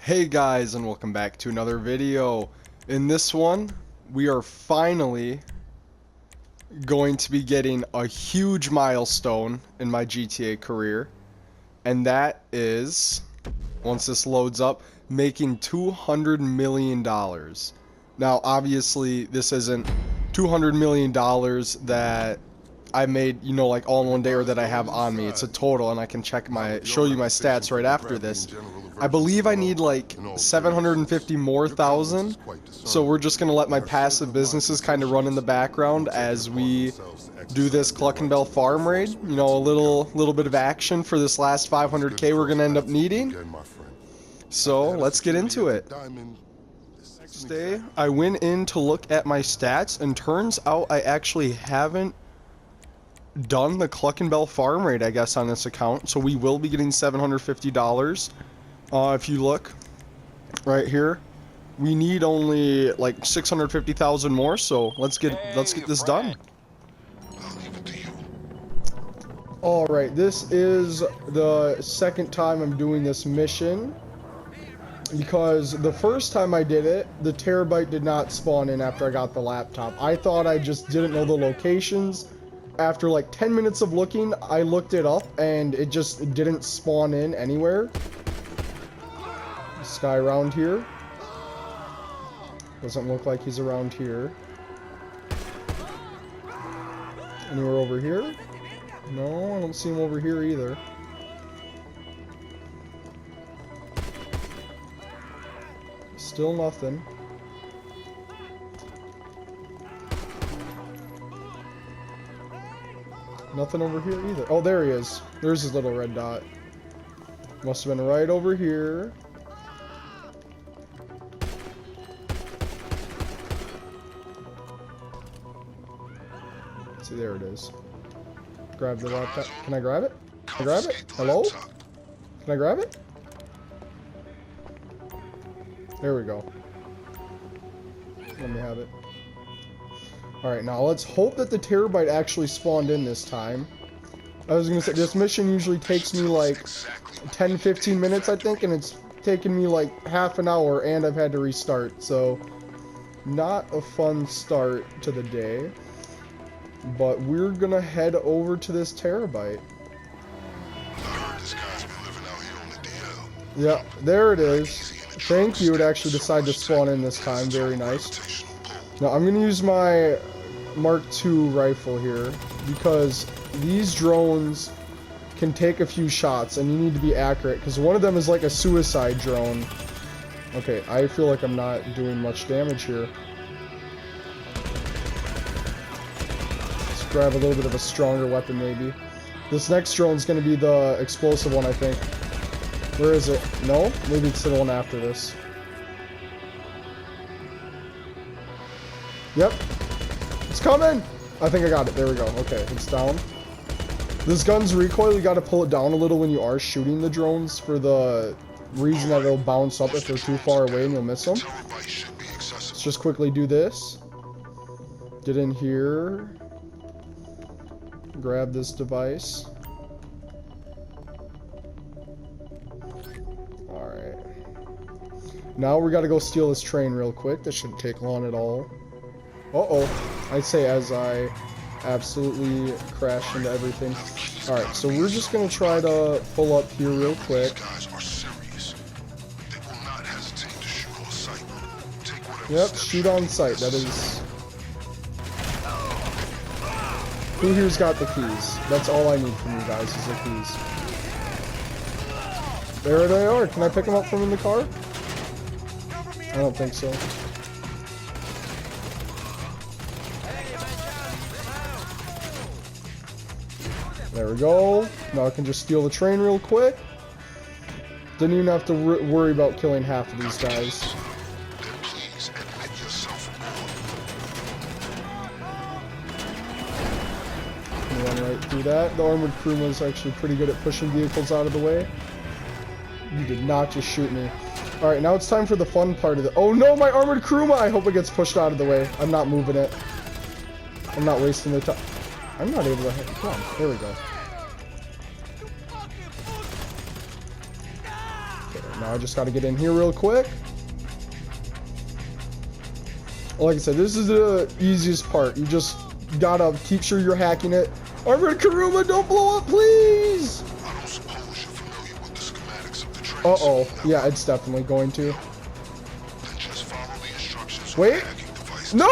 Hey guys, and welcome back to another video. In this one, we are finally going to be getting a huge milestone in my GTA career, and that is, once this loads up, making $200 million. Now obviously this isn't $200 million that I made, you know, like all in one day or that I have on me. It's a total, and I can show you my stats right after this. I believe I need like 750 more thousand, so we're just gonna let my passive businesses kind of run in the background as we do this Cluckin farm raid. You know, a little bit of action for this last 500k we're gonna end up needing. So let's get into it. Next day, I went in to look at my stats, and turns out I actually haven't done the Cluckin farm raid, I guess, on this account. So we will be getting $750. If you look right here, we need only like 650,000 more. So let's get this done. All right, this is the second time I'm doing this mission, because the first time I did it, the terabyte did not spawn in after I got the laptop. I thought I just didn't know the locations. After like 10 minutes of looking, I looked it up and it just didn't spawn in anywhere. This guy around here. Doesn't look like he's around here. Anywhere over here? No, I don't see him over here either. Still nothing. Nothing over here either. Oh, there he is. There's his little red dot. Must have been right over here. See, there it is. Grab the laptop. Can I grab it? Can I grab it? Hello? Can I grab it? There we go. Let me have it. Alright, now let's hope that the terabyte actually spawned in this time. I was gonna say, this mission usually takes me like 10-15 minutes, I think, and it's taken me like half an hour, and I've had to restart, so not a fun start to the day. But we're gonna head over to this terabyte. Yeah, there it is. Thank you, it actually decided to spawn in this time. Very nice. Now I'm gonna use my Mark II rifle here, because these drones can take a few shots and you need to be accurate, because one of them is like a suicide drone. Okay, I feel like I'm not doing much damage here. Let's grab a little bit of a stronger weapon maybe. This next drone's gonna be the explosive one, I think. Where is it? No? Maybe it's the one after this. Yep. It's coming! I think I got it. There we go. Okay, it's down. This gun's recoil, you gotta pull it down a little when you are shooting the drones, for the reason that it'll bounce up if they're too far away and you'll miss them. Let's just quickly do this. Get in here. Grab this device. Alright. Now we gotta go steal this train real quick. This shouldn't take long at all. Uh-oh. I'd say as I absolutely crash into everything. Alright, so we're just gonna try to pull up here real quick. Yep, shoot on sight. That is... Who here's got the keys? That's all I need from you guys, is the keys. There they are. Can I pick them up from in the car? I don't think so. There we go. Now I can just steal the train real quick. Didn't even have to worry about killing half of these guys. Run right through that. The armored crew was actually pretty good at pushing vehicles out of the way. You did not just shoot me. Alright, now it's time for the fun part of the... Oh no, my armored crew! I hope it gets pushed out of the way. I'm not moving it. I'm not wasting the time. I'm not able to hit. Come on, there we go. Okay, Now I just gotta get in here real quick. Like I said, this is the easiest part. You just gotta keep sure you're hacking it. Armored Kuruma, don't blow up, please! I don't suppose you're familiar with the schematics of the trace. Uh-oh. Yeah, it's definitely going to. Then just follow the instructions. Wait. Hacking device. No!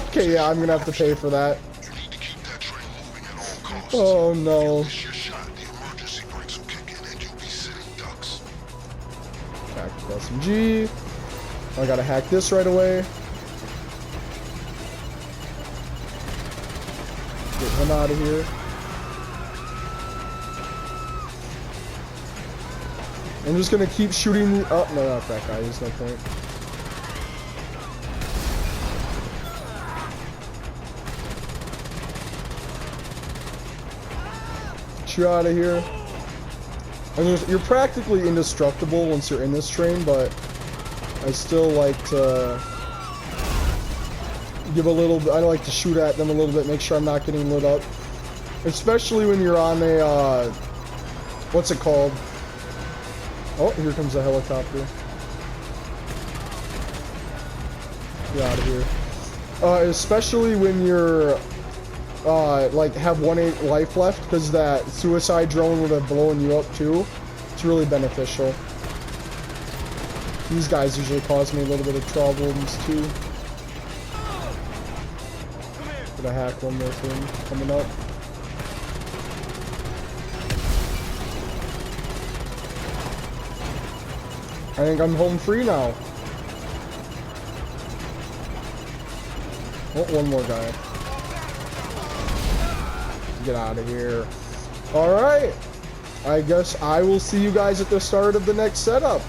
Okay, yeah, I'm gonna have to pay for that. You need to keep that train moving at all costs. Oh, no. Miss your shot, the emergency brakes will kick in and you'll be sitting ducks. Back to the SMG. I gotta hack this right away. Get him out of here. I'm just gonna keep shooting the. Oh, no, not that guy. There's no point. Get you out of here. And you're practically indestructible once you're in this train, but I still like to give a little bit. I like to shoot at them a little bit, make sure I'm not getting lit up. Especially when you're on a, what's it called? Oh, here comes a helicopter. Get out of here. Especially when you're, like, have 1/8 life left, because that suicide drone would have blown you up too. It's really beneficial. These guys usually cause me a little bit of problems too. Gonna hack one more thing coming up. I think I'm home free now. Oh, one more guy. Get out of here. Alright. I guess I will see you guys at the start of the next setup.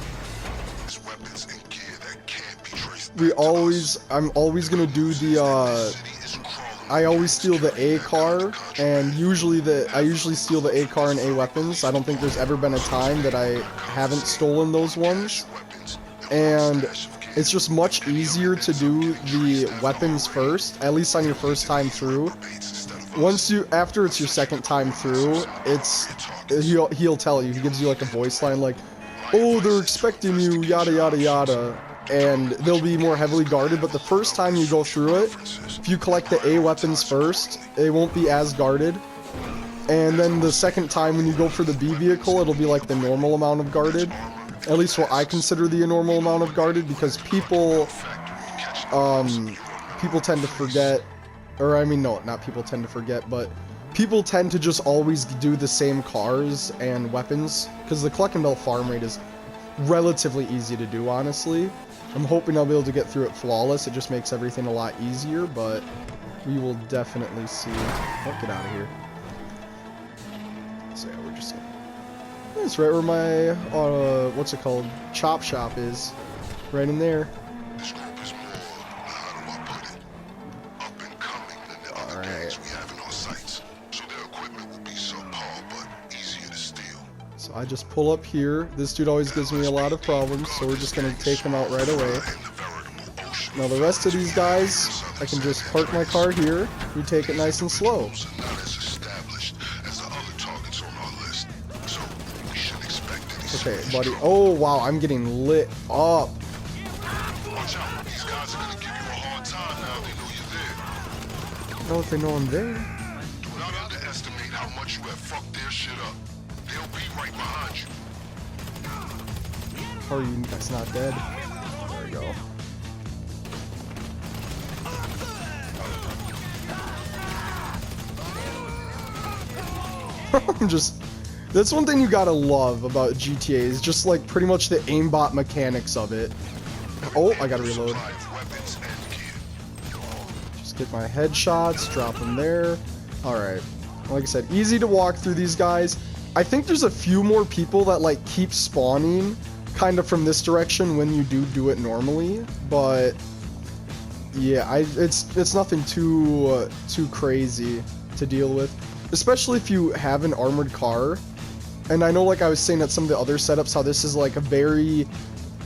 I'm always gonna do the, I always steal the A car, and I usually steal the A car and A weapons. I don't think there's ever been a time that I haven't stolen those ones. And it's just much easier to do the weapons first, at least on your first time through. After it's your second time through, he'll tell you, he gives you like a voice line like, oh, they're expecting you, yada yada yada. And they'll be more heavily guarded, but the first time you go through it, if you collect the A weapons first, they won't be as guarded. And then the second time when you go for the B vehicle, it'll be like the normal amount of guarded. At least what I consider the normal amount of guarded, because people tend to forget, or I mean, no, not people tend to forget, but people tend to just always do the same cars and weapons, because the Cluckin farm rate is relatively easy to do, honestly. I'm hoping I'll be able to get through it flawless. It just makes everything a lot easier, but we will definitely see. Oh, get out of here. So yeah, we're just... It's right where my, what's it called? Chop shop is. Right in there. This group is more, how do I put it, up and coming than the other gangs we have in our sights. So their equipment will be subpar, but easier to steal. So I just pull up here. This dude always gives me a lot of problems, so we're just gonna take him out right away. Now the rest of these guys, I can just park my car here. We take it nice and slow. Okay, buddy. Oh, wow, I'm getting lit up. Watch out. These guys are gonna give you a hard time now they know you're there. I don't know if they know I'm there. Do not underestimate how much you have fucked their shit up. They'll be right behind you. How are you guys not dead? There we go. I'm just... That's one thing you gotta love about GTA, is just like pretty much the aimbot mechanics of it. Oh, I gotta reload. Just get my headshots, drop them there. Alright. Like I said, easy to walk through these guys. I think there's a few more people that like keep spawning kind of from this direction when you do it normally, but yeah, it's nothing too crazy to deal with, especially if you have an armored car. And I know, like I was saying at some of the other setups, how this is like a very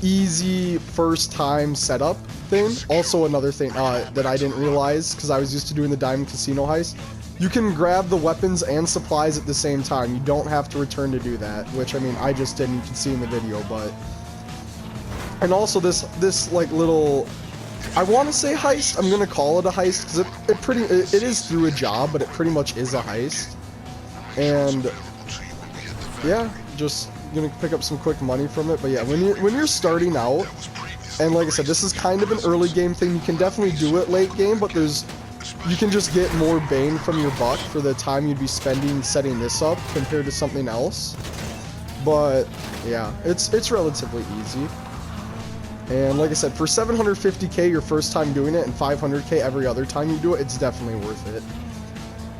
easy first time setup thing. Also another thing that I didn't realize, because I was used to doing the Diamond Casino heist, you can grab the weapons and supplies at the same time. You don't have to return to do that, which I mean, I just didn't, you can see in the video, but And also this like little, I want to say heist. I'm gonna call it a heist because it is through a job, but it pretty much is a heist. And yeah, just gonna pick up some quick money from it. But yeah, when you're starting out, and like I said, this is kind of an early game thing. You can definitely do it late game, but you can just get more bang from your buck for the time you'd be spending setting this up compared to something else. But yeah, it's relatively easy. And like I said, for 750k your first time doing it and 500k every other time you do it, it's definitely worth it.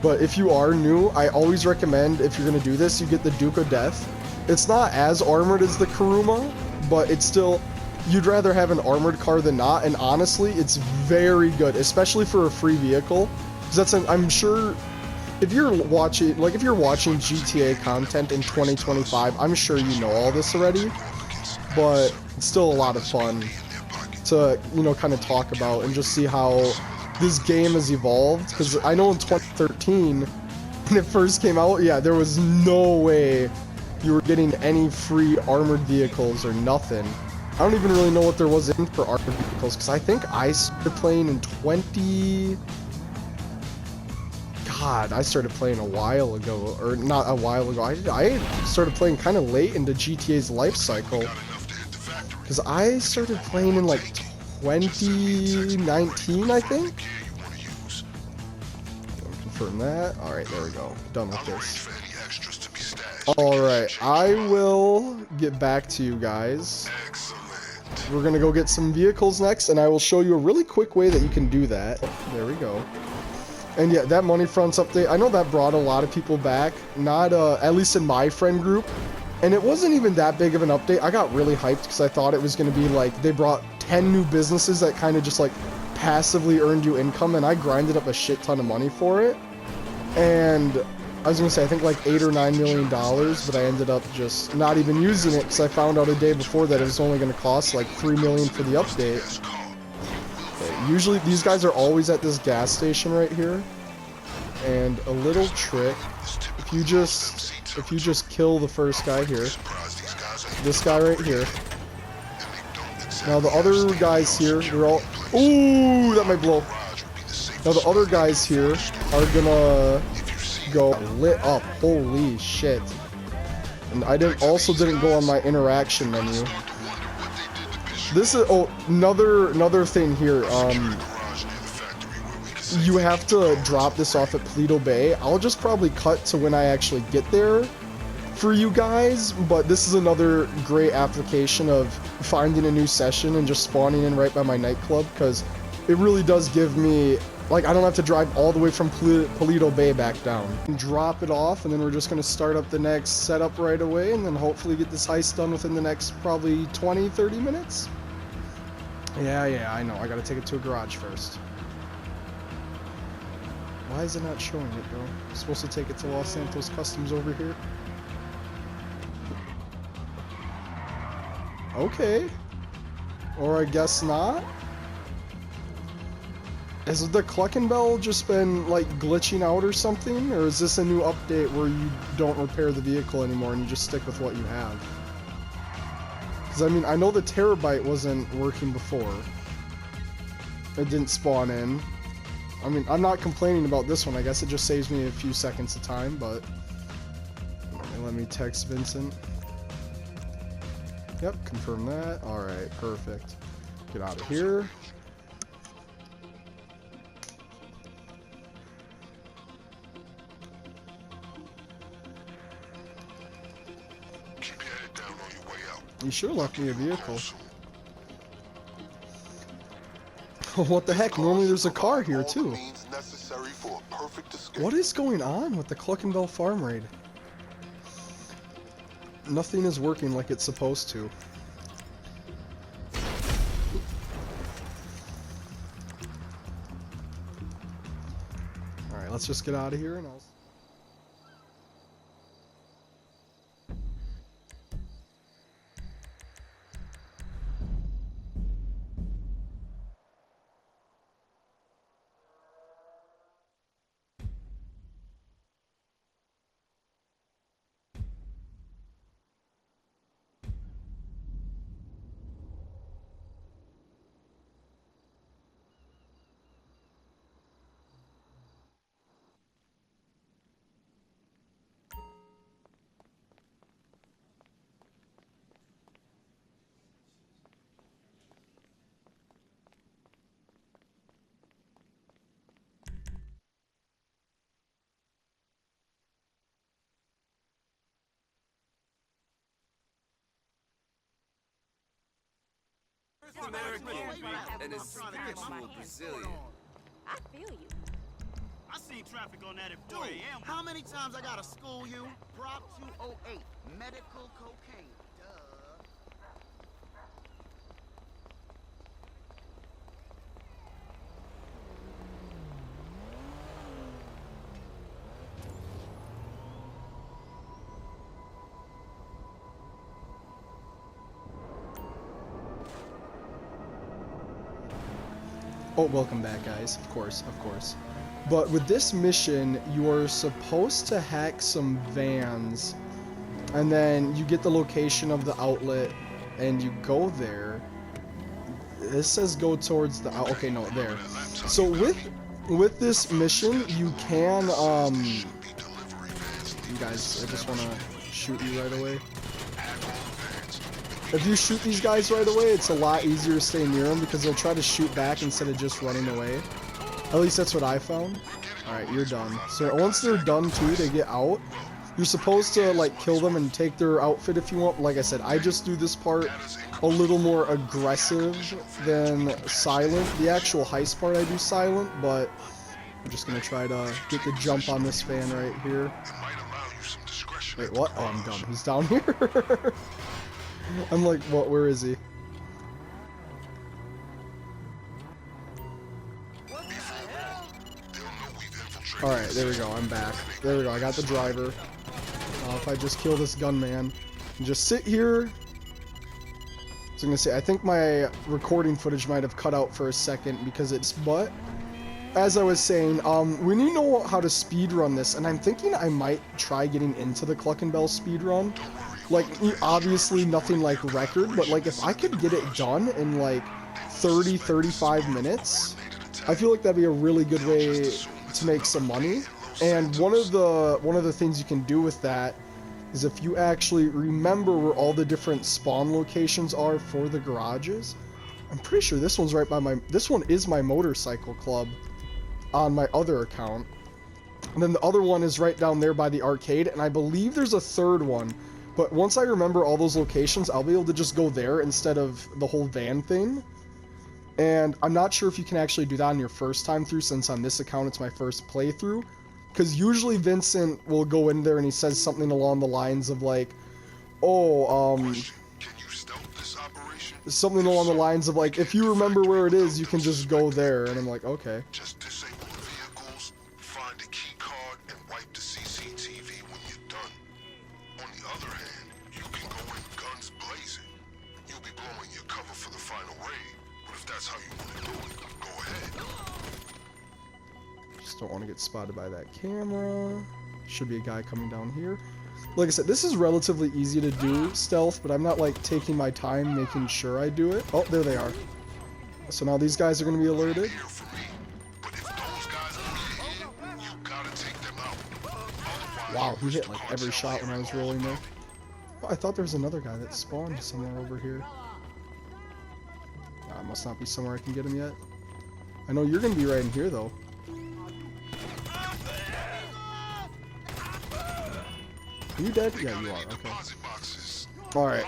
But if you are new, I always recommend, if you're going to do this, you get the Duke of Death. It's not as armored as the Kuruma, but it's still, you'd rather have an armored car than not, and honestly, it's very good, especially for a free vehicle. Because I'm sure, if you're watching GTA content in 2025, I'm sure you know all this already, but it's still a lot of fun to, kind of talk about and just see how this game has evolved. Because I know in 2013, when it first came out, yeah, there was no way you were getting any free armored vehicles or nothing. I don't even really know what there was in for armored vehicles, because I think I started playing in I started playing a while ago, or not a while ago. I started playing kind of late into GTA's life cycle, because I started playing in like 2019, I think. Confirm that. All right, there we go. Done with this. All right, I will get back to you guys. We're gonna go get some vehicles next, and I will show you a really quick way that you can do that. There we go. And yeah, that money fronts update, I know that brought a lot of people back, not at least in my friend group. And it wasn't even that big of an update. I got really hyped because I thought it was going to be like they brought 10 new businesses that kind of just like passively earned you income, and I grinded up a shit ton of money for it. And I was going to say I think like $8 or $9 million, but I ended up just not even using it because I found out a day before that it was only going to cost like $3 million for the update. Okay, usually these guys are always at this gas station right here. And a little trick, if you just kill the first guy here, this guy right here. Now the other guys here, they're all, ooh, that might blow. Now the other guys here are gonna go lit up. Holy shit. And I also didn't go on my interaction menu. This is, oh, another thing here. You have to drop this off at Paleto Bay. I'll just probably cut to when I actually get there for you guys, but this is another great application of finding a new session and just spawning in right by my nightclub, because it really does give me, like, I don't have to drive all the way from Paleto Bay back down. Drop it off, and then we're just going to start up the next setup right away, and then hopefully get this heist done within the next probably 20-30 minutes. Yeah, I know. I got to take it to a garage first. Why is it not showing it, though? I'm supposed to take it to Los Santos Customs over here. Okay. Or I guess not. Has the Cluckin bell just been, like, glitching out or something? Or is this a new update where you don't repair the vehicle anymore and you just stick with what you have? Because, I mean, I know the Terabyte wasn't working before. It didn't spawn in. I mean, I'm not complaining about this one. I guess it just saves me a few seconds of time, but... Let me text Vincent. Yep, confirm that. Alright, perfect. Get out of here. You sure left me a vehicle. What the heck? Normally there's a car here, too. What is going on with the Cluckin farm raid? Nothing is working like it's supposed to. Alright, let's just get out of here and I'll... American and a spiritual Brazilian. I feel you. I seen traffic on that at 4 Dude, a.m. how many times I gotta school you? Prop 208, medical cocaine. Duh. Oh, welcome back, guys. Of course, of course. But with this mission, you are supposed to hack some vans, and then you get the location of the outlet, and you go there. This says go towards the out. Okay, no, there. So with this mission, you can you guys, I just want to shoot you right away. If you shoot these guys right away, it's a lot easier to stay near them because they'll try to shoot back instead of just running away. At least that's what I found. Alright, you're done. So once they're done too, they get out. You're supposed to like kill them and take their outfit if you want. Like I said, I just do this part a little more aggressive than silent. The actual heist part I do silent, but I'm just going to try to get the jump on this van right here. Wait, what? Oh, I'm dumb. He's down here. I'm like, what? Where is he? Alright, there we go. I'm back. There we go. I got the driver. If I just kill this gunman and just sit here. I was going to say, I think my recording footage might have cut out for a second because it's, but as I was saying, we need to know how to speedrun this, and I'm thinking I might try getting into the Cluckin speedrun. Like, obviously nothing like record, but like if I could get it done in like 30-35 minutes, I feel like that'd be a really good way to make some money. And one of the things you can do with that is if you actually remember where all the different spawn locations are for the garages. I'm pretty sure this one's right by this one is my motorcycle club on my other account. And then the other one is right down there by the arcade, and I believe there's a third one. But once I remember all those locations, I'll be able to just go there instead of the whole van thing. And I'm not sure if you can actually do that on your first time through, since on this account it's my first playthrough. Because usually Vincent will go in there and he says something along the lines of like, oh, something along the lines of like, if you remember where it is, you can just go there. And I'm like, okay. Just disable the vehicles, find a key card, and wipe the CCTV when you're done. On the other hand, you can go in guns blazing. You'll be blowing your cover for the final raid, but if that's how you want to do it, go ahead. Just don't want to get spotted by that camera. Should be a guy coming down here. Like I said, this is relatively easy to do stealth, but I'm not like taking my time making sure I do it. Oh, there they are. So now these guys are going to be alerted. Wow, he hit like every shot when I was rolling there. Oh, I thought there was another guy that spawned somewhere over here. Nah, it must not be somewhere I can get him yet. I know you're going to be right in here though. Are you dead? Yeah, you are. Okay. Alright.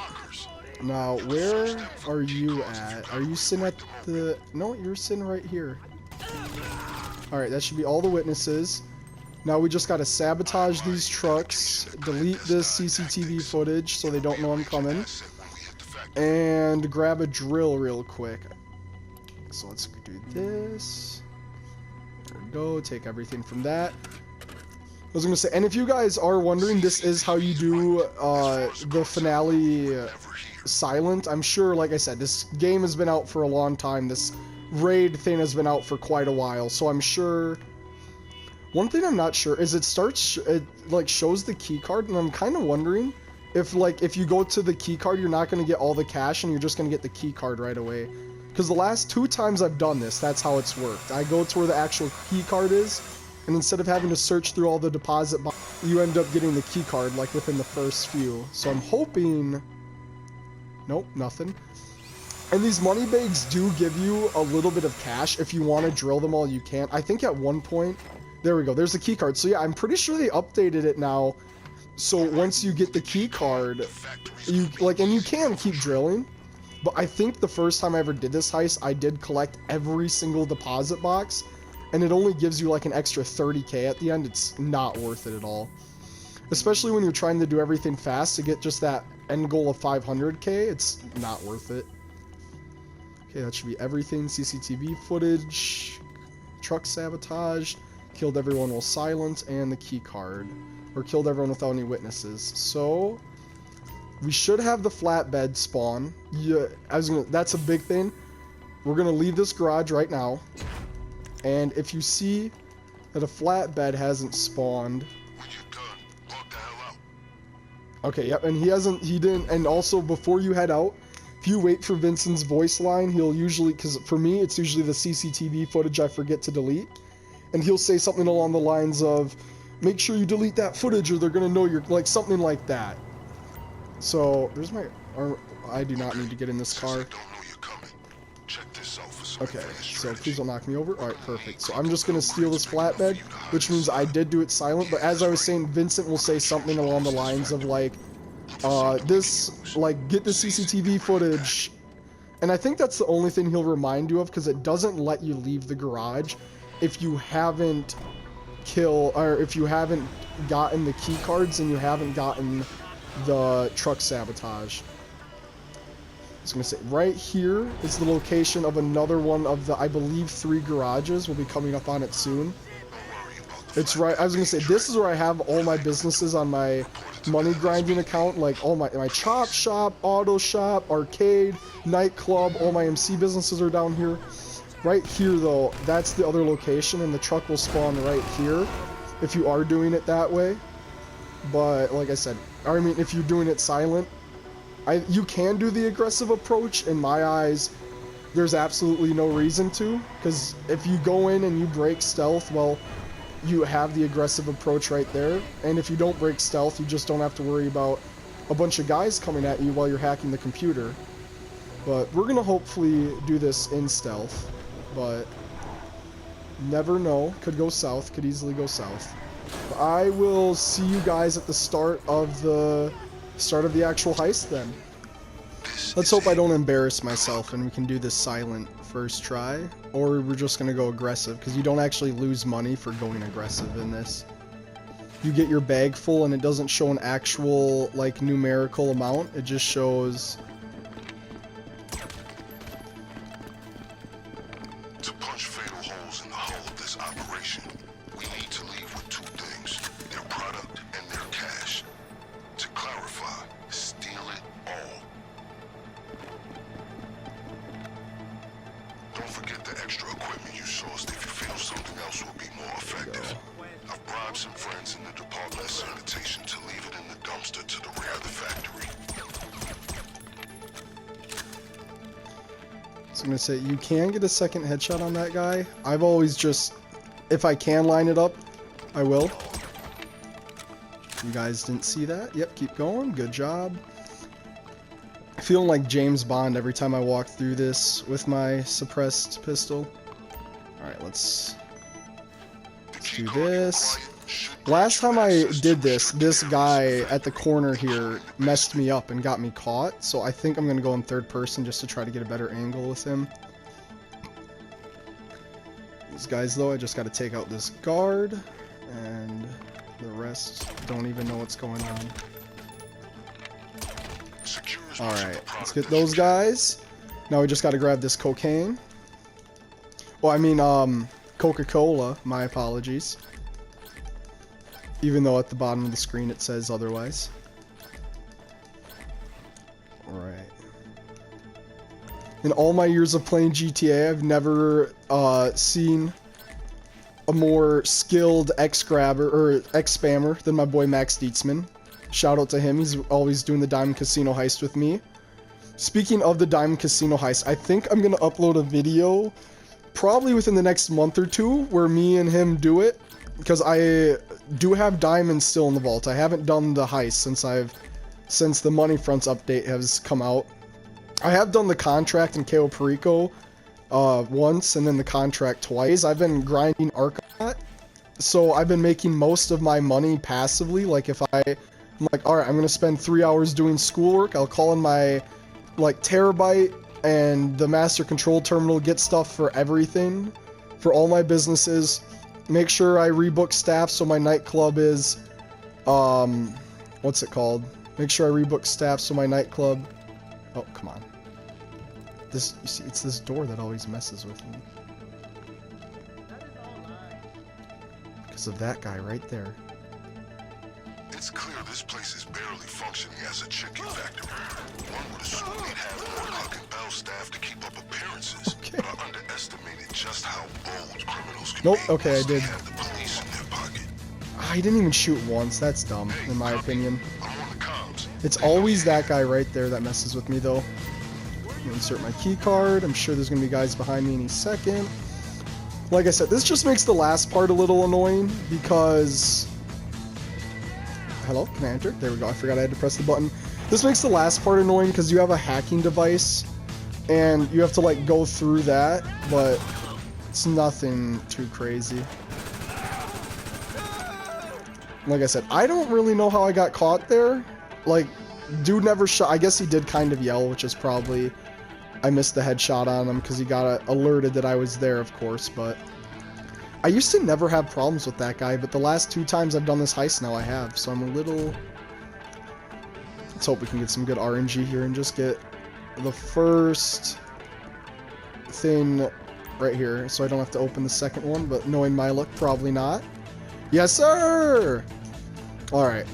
Now, where are you at? Are you sitting at the... No, you're sitting right here. Alright, that should be all the witnesses. Now we just gotta sabotage these trucks, delete this CCTV footage so they don't know I'm coming, and grab a drill real quick. So let's do this. There we go, take everything from that. I was gonna say, and if you guys are wondering, this is how you do the finale silent. I'm sure, like I said, this game has been out for a long time. This raid thing has been out for quite a while, so I'm sure. One thing I'm not sure is it like shows the key card, and I'm kind of wondering if like if you go to the key card, you're not gonna get all the cash, and you're just gonna get the key card right away. Because the last 2 times I've done this, that's how it's worked. I go to where the actual key card is. And instead of having to search through all the deposit boxes, you end up getting the key card like within the first few. So I'm hoping... Nope, nothing. And these money bags do give you a little bit of cash. If you want to drill them all, you can. I think at one point... There we go, there's the key card. So yeah, I'm pretty sure they updated it now. So once you get the key card, you like, and you can keep drilling. But I think the first time I ever did this heist, I did collect every single deposit box, and it only gives you like an extra 30k at the end. It's not worth it at all. Especially when you're trying to do everything fast to get just that end goal of 500k, it's not worth it. Okay, that should be everything. CCTV footage, truck sabotage, killed everyone while silent, and the key card. Or killed everyone without any witnesses. So we should have the flatbed spawn. Yeah, that's a big thing. We're gonna leave this garage right now, and if you see that a flatbed hasn't spawned, When you're done, log the hell out. okay, yep, and he didn't, and also before you head out, if you wait for Vincent's voice line, he'll usually, because for me, it's usually the CCTV footage I forget to delete, and he'll say something along the lines of, make sure you delete that footage or they're gonna know you're, like, something like that. So, there's my, I do not need to get in this car. Don't know you're coming. Check this out for some Okay, advanced so strategy. please don't knock me over. Alright, perfect. So I'm just gonna steal this flatbed, which means I did do it silent, but as I was saying, Vincent will say something along the lines of like, get the CCTV footage. And I think that's the only thing he'll remind you of, because it doesn't let you leave the garage if you haven't if you haven't gotten the key cards and you haven't gotten the truck sabotage. I was gonna say, right here is the location of another one of the, I believe, 3 garages. We'll be coming up on it soon. It's right, I was gonna say, this is where I have all my businesses on my money grinding account, like all my chop shop, auto shop, arcade, nightclub, all my MC businesses are down here. Right here though, that's the other location, and the truck will spawn right here if you are doing it that way. But like I said, I mean, if you're doing it silent, you can do the aggressive approach. In my eyes, there's absolutely no reason to, because if you go in and you break stealth, well, you have the aggressive approach right there, and if you don't break stealth, you just don't have to worry about a bunch of guys coming at you while you're hacking the computer. But we're gonna hopefully do this in stealth, but never know, could go south, could easily go south. But I will see you guys at the start of the actual heist then. Let's hope I don't embarrass myself and we can do this silent first try, or we're just gonna go aggressive, because you don't actually lose money for going aggressive in this. You get your bag full and it doesn't show an actual, like, numerical amount, it just shows... To punch fatal holes in the hull of this operation, we need to leave with 2 things: their product and their cash. To clarify, steal it all. Don't forget the extra equipment you sourced if you feel something else will be more effective. I've bribed some friends in the Department of Sanitation to leave it in the dumpster to the rear of the factory. I was gonna say, you can get a second headshot on that guy. I've always just, if I can line it up, I will. You guys didn't see that? Yep, keep going. Good job. Feeling like James Bond every time I walk through this with my suppressed pistol. Alright, let's do this. Last time I did this guy at the corner here messed me up and got me caught, so I think I'm going to go in third person just to try to get a better angle with him. These guys, though, I just got to take out this guard, and the rest don't even know what's going on. Alright, let's get those guys. Now we just got to grab this cocaine. Well, I mean, Coca-Cola, my apologies. Even though at the bottom of the screen it says otherwise. Alright. In all my years of playing GTA, I've never seen a more skilled X-grabber, or X-spammer than my boy Max Dietzman. Shout out to him, he's always doing the Diamond Casino heist with me. Speaking of the Diamond Casino heist, I think I'm gonna upload a video probably within the next month or two where me and him do it, because I do have diamonds still in the vault. I haven't done the heist since the Money Fronts update has come out. I have done the contract in Cayo Perico once, and then the contract twice. I've been grinding Arcot, so I've been making most of my money passively. Like, if I'm like, alright, I'm gonna spend 3 hours doing schoolwork, I'll call in my like Terabyte and the Master Control Terminal get stuff for everything, for all my businesses. Make sure I rebook staff so my nightclub is, what's it called? Make sure I rebook staff so my nightclub, oh, come on. This, you see, it's this door that always messes with me. Because of that guy right there. It's clear this place is barely functioning as a chicken factory. One would assume they'd have more Cluckin Bell staff to keep up appearances. Okay. But I underestimated just how bold criminals can Nope, be okay, I once they did. have the police in their pocket. I didn't even shoot once. That's dumb, in my opinion. I'm on the comms. It's always that guy right there that messes with me, though. Insert my key card. I'm sure there's going to be guys behind me any second. Like I said, this just makes the last part a little annoying because... Hello? Can I enter? There we go. I forgot I had to press the button. This makes the last part annoying because you have a hacking device and you have to, like, go through that, but it's nothing too crazy. Like I said, I don't really know how I got caught there. Like, dude never shot. I guess he did kind of yell, which is probably... I missed the headshot on him because he got alerted that I was there, of course, but... I used to never have problems with that guy, but the last 2 times I've done this heist now I have, so I'm a little... Let's hope we can get some good RNG here and just get the first thing right here, so I don't have to open the second one, but knowing my luck, probably not. Yes, sir! Alright,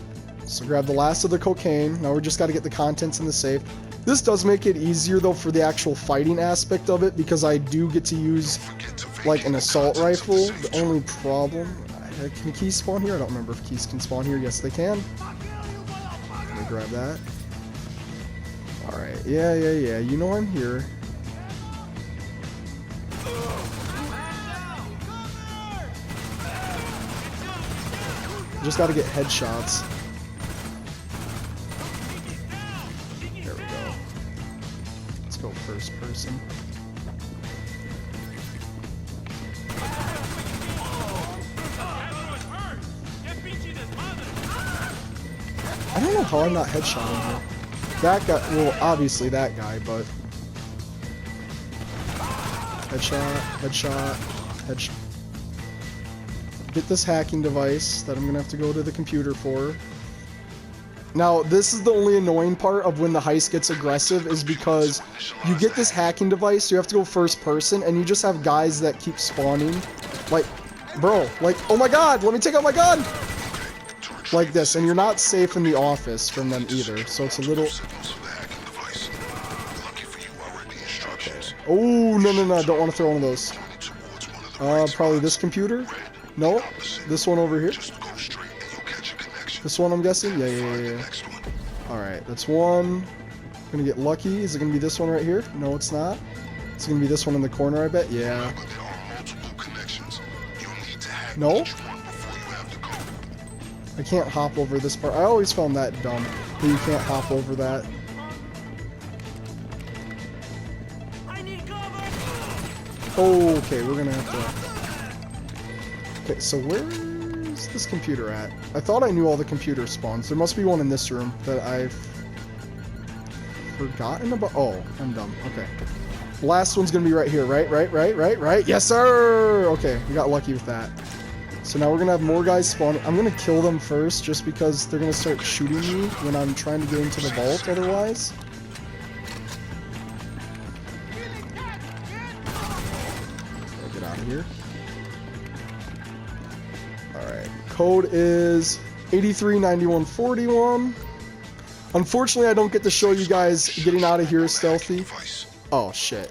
so grab the last of the cocaine. Now we just got to get the contents in the safe. This does make it easier, though, for the actual fighting aspect of it, because I do get to use, like, an assault rifle. The only problem... Can keys spawn here? I don't remember if keys can spawn here. Yes, they can. Let me grab that. Alright, yeah, you know I'm here. Just gotta get headshots. There we go. Let's go first person. I don't know how I'm not headshotting here. That guy, well, obviously that guy, but... Headshot. Get this hacking device that I'm gonna have to go to the computer for. Now, this is the only annoying part of when the heist gets aggressive, is because you get this hacking device, you have to go first person, and you just have guys that keep spawning. Like, bro, like, oh my god, let me take out my gun! Like this, and you're not safe in the office from them either, so it's a little... Oh, no, I don't want to throw one of those. Probably this computer? No, this one over here. This one, I'm guessing? Yeah. Alright, that's one. I'm gonna get lucky. Is it gonna be this one right here? No, it's not. It's gonna be this one in the corner, I bet. Yeah. No? I can't hop over this part. I always found that dumb, that you can't hop over that. Oh, okay, we're gonna have to... Okay, so where's this computer at? I thought I knew all the computer spawns. There must be one in this room that I've forgotten about. Oh, I'm dumb. Okay. The last one's gonna be right here, right? Yes, sir! Okay, we got lucky with that. So now we're gonna have more guys spawn. I'm gonna kill them first, just because they're gonna start shooting me when I'm trying to get into the vault otherwise. I'll get out of here. Alright, code is 839141. Unfortunately, I don't get to show you guys getting out of here stealthy. Oh, shit.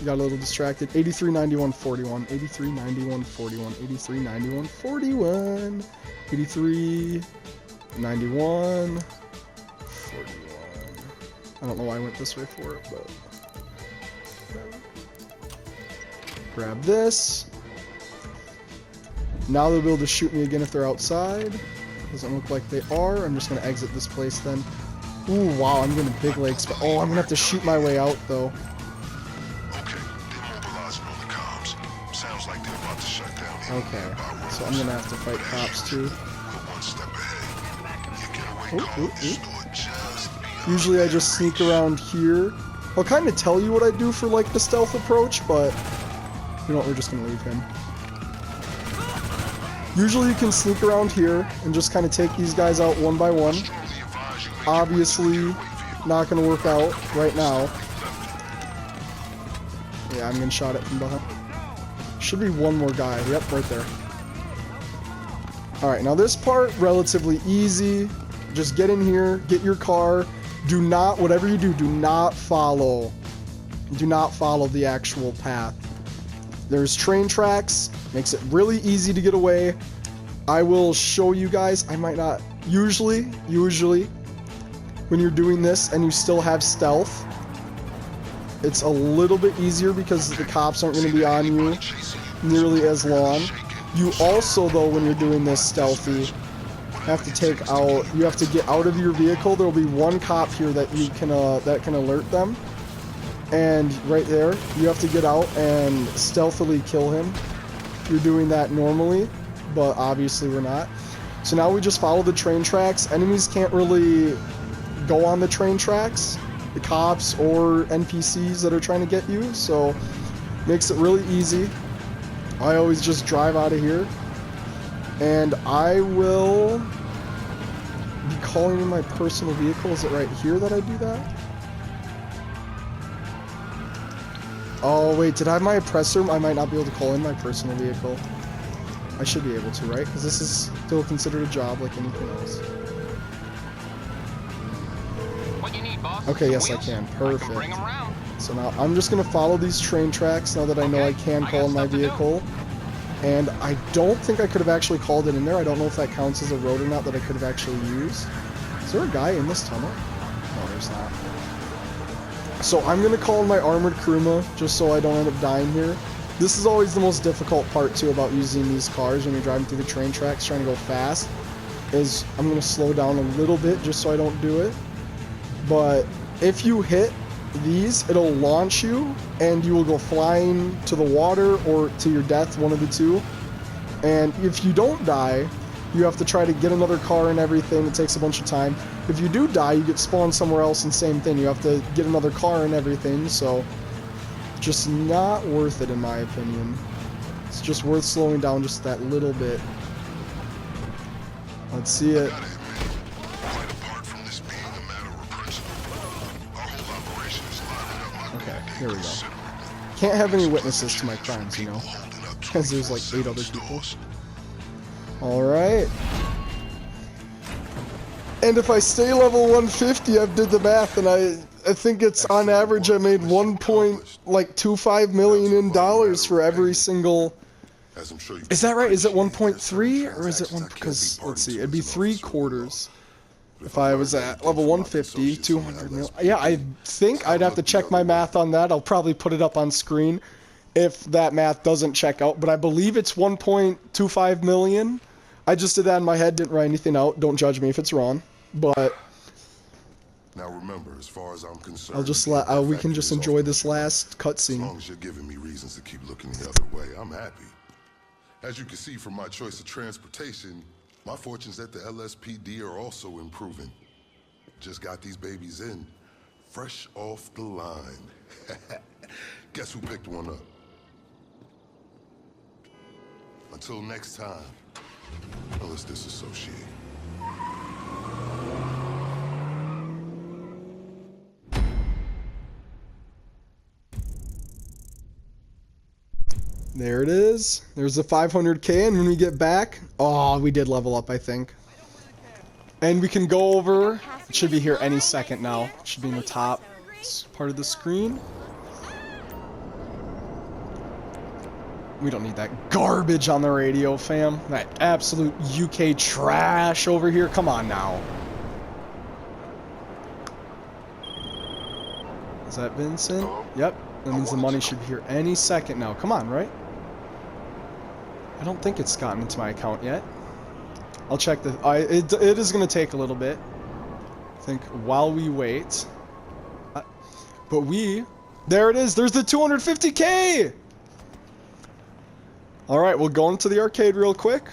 Got a little distracted. 839141. 839141. 839141. 839141. I don't know why I went this way for it, but... Grab this. Now they'll be able to shoot me again if they're outside. Doesn't look like they are. I'm just going to exit this place then. Ooh, wow, I'm getting big legs. But oh, I'm going to have to shoot my way out, though. Okay, so I'm gonna have to fight cops too. Usually I just sneak around here. I'll kind of tell you what I do for like the stealth approach, but you know what, we're just gonna leave him. Usually you can sneak around here and just kind of take these guys out one by one. Obviously not gonna work out right now. Yeah, I'm getting shot at from behind. Should be one more guy. Yep, right there. Alright, now this part, relatively easy. Just get in here, get your car. Do not, whatever you do, do not follow. Do not follow the actual path. There's train tracks. Makes it really easy to get away. I will show you guys. I might not. Usually, when you're doing this and you still have stealth, it's a little bit easier because the cops aren't going to be on you nearly as long. You also, though, when you're doing this stealthy, have to take out, you have to get out of your vehicle. There'll be one cop here that you can that can alert them, and right there you have to get out and stealthily kill him. You're doing that normally, but obviously we're not. So now we just follow the train tracks. Enemies can't really go on the train tracks, the cops or NPCs that are trying to get you, so makes it really easy. I always just drive out of here, and I will be calling in my personal vehicle. Is it right here that I do that? Oh wait, did I have my oppressor? I might not be able to call in my personal vehicle. I should be able to, right? Because this is still considered a job like anything else. What you need, boss? Okay, yes I can. Perfect. So now I'm just going to follow these train tracks now that I know I can call in my vehicle. And I don't think I could have actually called it in there. I don't know if that counts as a road or not that I could have actually used. Is there a guy in this tunnel? No, there's not. So I'm going to call in my armored Kuruma just so I don't end up dying here. This is always the most difficult part too about using these cars when you're driving through the train tracks trying to go fast, is I'm going to slow down a little bit just so I don't do it. But if you hit these, it'll launch you and you will go flying to the water or to your death, one of the two. And if you don't die, you have to try to get another car and everything. It takes a bunch of time. If you do die, you get spawned somewhere else and same thing. You have to get another car and everything, so just not worth it in my opinion. It's just worth slowing down just that little bit. Let's see it. Okay, here we go. Can't have any witnesses to my crimes, you know, because there's like 8 other people. Alright. And if I stay level 150, I've did the math, and I think it's on average I made $1.25 million in dollars for every single. Is that right? Is it 1.3 or is it 1? Because let's see, it'd be 3/4. If I was at level 150, 200 mil. Yeah, I think I'd have to check my math on that. I'll probably put it up on screen if that math doesn't check out. But I believe it's 1.25 million. I just did that in my head, didn't write anything out. Don't judge me if it's wrong. But now remember, as far as I'm concerned, I'll just let we can just enjoy this last cutscene. As long as you're giving me reasons to keep looking the other way, I'm happy. As you can see from my choice of transportation, my fortunes at the LSPD are also improving. Just got these babies in, fresh off the line. Guess who picked one up? Until next time, let's disassociate. There it is. There's the 500k, and when we get back, oh, we did level up, I think. And we can go over. It should be here any second now. It should be in the top part of the screen. We don't need that garbage on the radio, fam. That absolute UK trash over here. Come on now. Is that Vincent? Yep. That means the money should be here any second now. Come on, right? I don't think it's gotten into my account yet. I'll check the... it is going to take a little bit. I think while we wait. But we... There it is. There's the 250k! Alright, we'll go into the arcade real quick.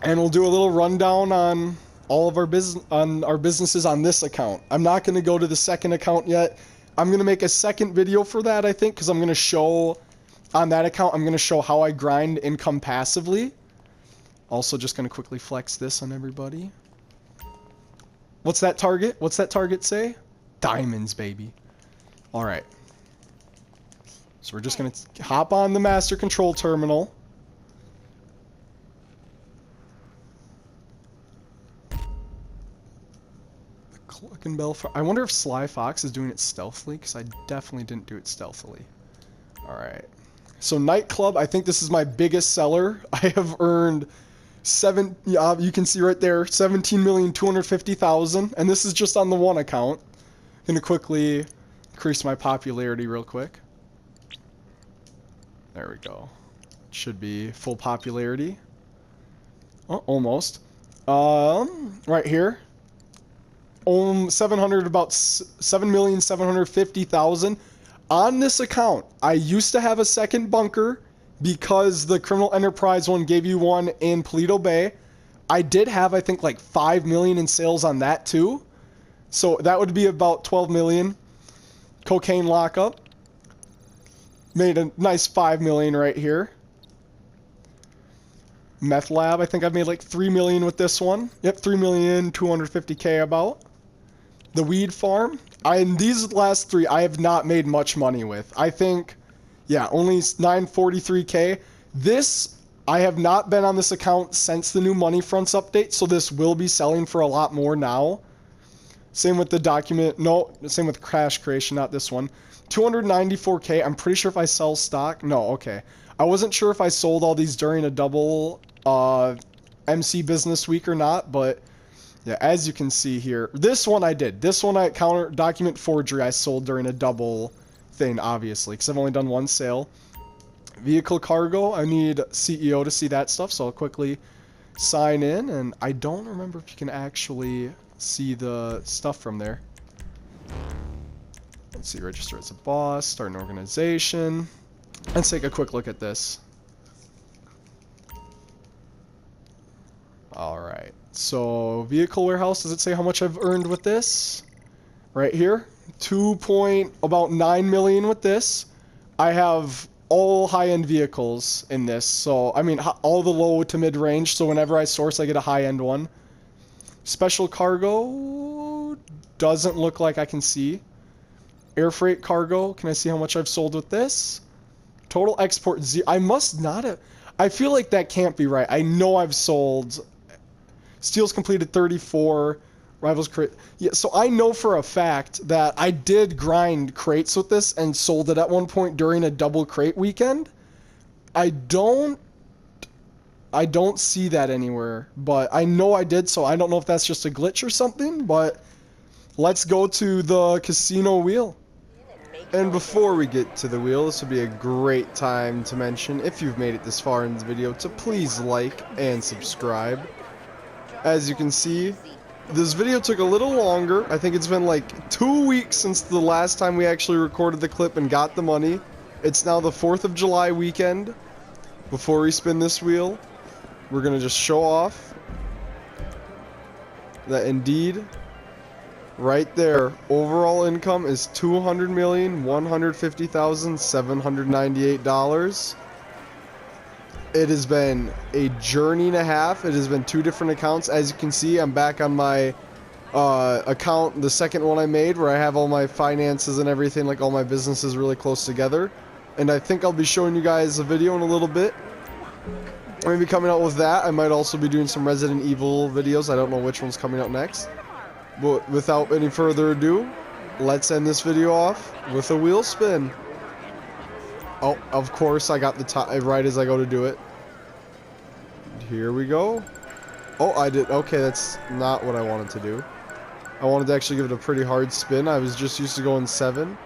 And we'll do a little rundown on all of our businesses on this account. I'm not going to go to the second account yet. I'm going to make a second video for that, I think, because I'm going to show on that account, I'm going to show how I grind income passively. Also, just going to quickly flex this on everybody. What's that target? What's that target say? Diamonds, baby. All right. So we're just going to hop on the master control terminal. The Cluckin Bell. I wonder if Sly Fox is doing it stealthily, because I definitely didn't do it stealthily. All right. So nightclub, I think this is my biggest seller. I have earned you can see right there, 17,250,000, and this is just on the one account. Gonna quickly increase my popularity real quick. There we go. Should be full popularity. Oh, almost. Right here. 700, about 7,750,000. On this account, I used to have a second bunker because the criminal enterprise one gave you one in Paleto Bay. I did have, I think, like 5 million in sales on that too. So that would be about 12 million. Cocaine lockup. Made a nice 5 million right here. Meth lab, I think I've made like 3 million with this one. Yep, 3,250,000 about. The weed farm. In these last three, I have not made much money with. I think, yeah, only 943K. This, I have not been on this account since the new Money Fronts update, so this will be selling for a lot more now. Same with the document, no, same with Crash Creation, not this one. 294K, I'm pretty sure if I sell stock, no, okay. I wasn't sure if I sold all these during a double MC business week or not, but yeah, as you can see here, this one I did. This one I counter document forgery I sold during a double thing, obviously, because I've only done one sale. Vehicle cargo, I need CEO to see that stuff, so I'll quickly sign in, and I don't remember if you can actually see the stuff from there. Let's see, register as a boss, start an organization. Let's take a quick look at this. Alright, so vehicle warehouse, does it say how much I've earned with this? Right here, about 9 million with this. I have all high-end vehicles in this, so I mean all the low to mid-range, so whenever I source I get a high-end one. Special cargo doesn't look like I can see. Air freight cargo, can I see how much I've sold with this? Total export I must not have, I feel like that can't be right. I know I've sold. Steals completed 34. Rivals crate. Yeah, so I know for a fact that I did grind crates with this and sold it at one point during a double crate weekend. I don't see that anywhere, but I know I did, so I don't know if that's just a glitch or something, but let's go to the casino wheel. And before we get to the wheel, this would be a great time to mention, if you've made it this far in the video, to please like and subscribe. As you can see, this video took a little longer. I think it's been like 2 weeks since the last time we actually recorded the clip and got the money. It's now the 4th of July weekend. Before we spin this wheel, we're going to just show off that indeed, right there, overall income is $200,150,798. It has been a journey and a half. It has been 2 different accounts. As you can see, I'm back on my account, the second one I made, where I have all my finances and everything, like all my businesses really close together. And I think I'll be showing you guys a video in a little bit. I'm going to be coming out with that. I might also be doing some Resident Evil videos. I don't know which one's coming out next. But without any further ado, let's end this video off with a wheel spin. Oh, of course, I got the top right as I go to do it. Here we go. Oh, I did. Okay, that's not what I wanted to do. I wanted to actually give it a pretty hard spin. I was just used to going 7.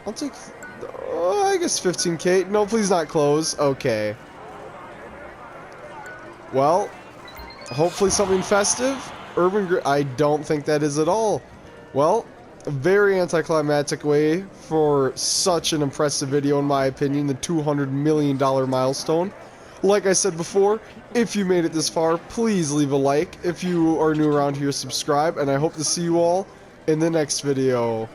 I'll take, I guess 15K. No, please not close. Okay. Well, hopefully something festive. I don't think that is at all. Well, a very anticlimactic way for such an impressive video, in my opinion. The $200 million milestone. Like I said before, if you made it this far, please leave a like. If you are new around here, subscribe, and I hope to see you all in the next video.